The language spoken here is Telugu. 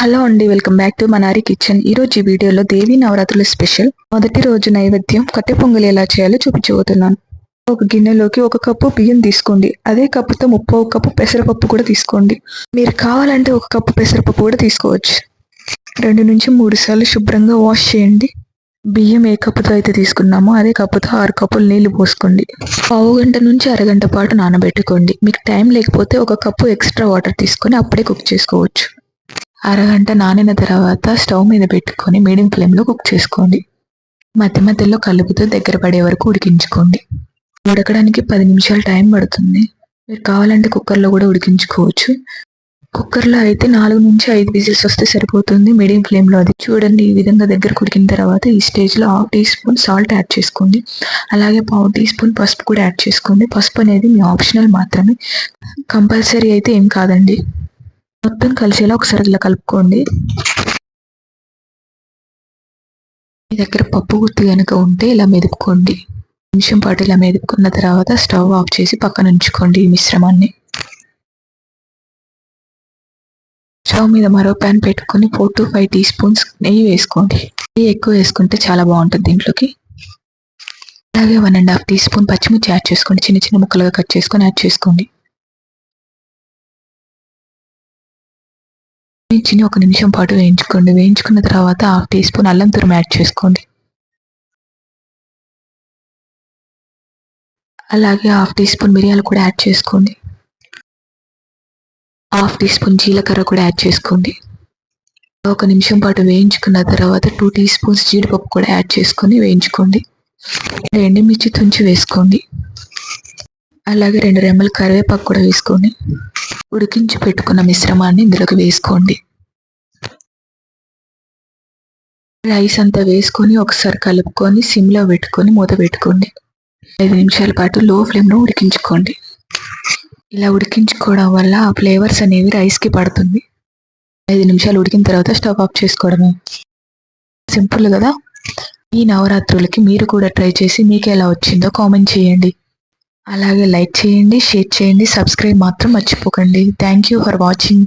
హలో అండి, వెల్కమ్ బ్యాక్ టు మనారి కిచెన్. ఈ రోజు ఈ వీడియోలో దేవి నవరాత్రుల స్పెషల్ మొదటి రోజు నైవేద్యం కట్టె పొంగలి ఎలా చేయాలో చూపించబోతున్నాను. ఒక గిన్నెలోకి 1 కప్పు బియ్యం తీసుకోండి. అదే కప్పుతో 30 కప్పు పెసరపప్పు కూడా తీసుకోండి. మీరు కావాలంటే 1 కప్పు పెసరపప్పు కూడా తీసుకోవచ్చు. 2 నుంచి 3 సార్లు శుభ్రంగా వాష్ చేయండి. బియ్యం ఏ కప్పుతో అయితే తీసుకున్నామో అదే కప్పుతో 6 కప్పులు నీళ్లు పోసుకోండి. పావు గంట నుంచి అరగంట పాటు నానబెట్టుకోండి. మీకు టైం లేకపోతే 1 కప్పు ఎక్స్ట్రా వాటర్ తీసుకొని అప్పుడే కుక్ చేసుకోవచ్చు. అరగంట నానిన తర్వాత స్టవ్ మీద పెట్టుకొని మీడియం ఫ్లేమ్లో కుక్ చేసుకోండి. మధ్య మధ్యలో కలుపుతూ దగ్గర పడే వరకు ఉడికించుకోండి. ఉడకడానికి 10 నిమిషాలు టైం పడుతుంది. మీరు కావాలంటే కుక్కర్లో కూడా ఉడికించుకోవచ్చు. కుక్కర్లో అయితే 4 నుంచి 5 విజిల్స్ వస్తే సరిపోతుంది. మీడియం ఫ్లేమ్లో అది చూడండి. ఈ విధంగా దగ్గరకు ఉడికిన తర్వాత ఈ స్టేజ్లో 1/2 టీ స్పూన్ సాల్ట్ యాడ్ చేసుకోండి. అలాగే 1/4 టీ స్పూన్ పసుపు కూడా యాడ్ చేసుకోండి. పసుపు అనేది మీ ఆప్షనల్ మాత్రమే, కంపల్సరీ అయితే ఏం కాదండి. మొత్తం కలిసేలా ఒకసారి ఇలా కలుపుకోండి. మీ దగ్గర పప్పు గుత్తి కనుక ఉంటే ఇలా మెదుపుకోండి. నిమిషం పాటు ఇలా మెదుపుకున్న తర్వాత స్టవ్ ఆఫ్ చేసి పక్కన ఉంచుకోండి. ఈ మిశ్రమాన్ని స్టవ్ మీద మరో ప్యాన్ పెట్టుకొని 4 to 5 టీ స్పూన్స్ నెయ్యి వేసుకోండి. నెయ్యి ఎక్కువ వేసుకుంటే చాలా బాగుంటుంది దీంట్లోకి. అలాగే 1.5 టీ స్పూన్ పచ్చిమిర్చి యాడ్ చేసుకోండి. చిన్న చిన్న ముక్కలుగా కట్ చేసుకొని యాడ్ చేసుకోండి. మిర్చిని 1 నిమిషం పాటు వేయించుకోండి. వేయించుకున్న తర్వాత 1/2 టీ స్పూన్ అల్లం తురుము యాడ్ చేసుకోండి. అలాగే 1/2 టీ స్పూన్ మిరియాలు కూడా యాడ్ చేసుకోండి. 1/2 టీ స్పూన్ జీలకర్ర కూడా యాడ్ చేసుకోండి. 1 నిమిషం పాటు వేయించుకున్న తర్వాత 2 టీ స్పూన్స్ జీడిపప్పు కూడా యాడ్ చేసుకొని వేయించుకోండి. ఎండుమిర్చి తుంచి వేసుకోండి. అలాగే 2 రెమ్మలు కరివేపాకు కూడా వేసుకోండి. ఉడికించి పెట్టుకున్న మిశ్రమాన్ని ఇందులోకి వేసుకోండి. రైస్ అంతా వేసుకొని ఒకసారి కలుపుకొని సిమ్లో పెట్టుకొని మూత పెట్టుకోండి. 5 నిమిషాల పాటు లో ఫ్లేమ్లో ఉడికించుకోండి. ఇలా ఉడికించుకోవడం వల్ల ఆ ఫ్లేవర్స్ అనేవి రైస్కి పడుతుంది. 5 నిమిషాలు ఉడికిన తర్వాత స్టవ్ ఆఫ్ చేసుకోవడమే. సింపుల్ కదా. ఈ నవరాత్రులకి మీరు కూడా ట్రై చేసి మీకు ఎలా వచ్చిందో కామెంట్ చేయండి. అలాగే లైక్ చేయండి, షేర్ చేయండి, సబ్స్క్రైబ్ మాత్రం మర్చిపోకండి. Thank you for watching.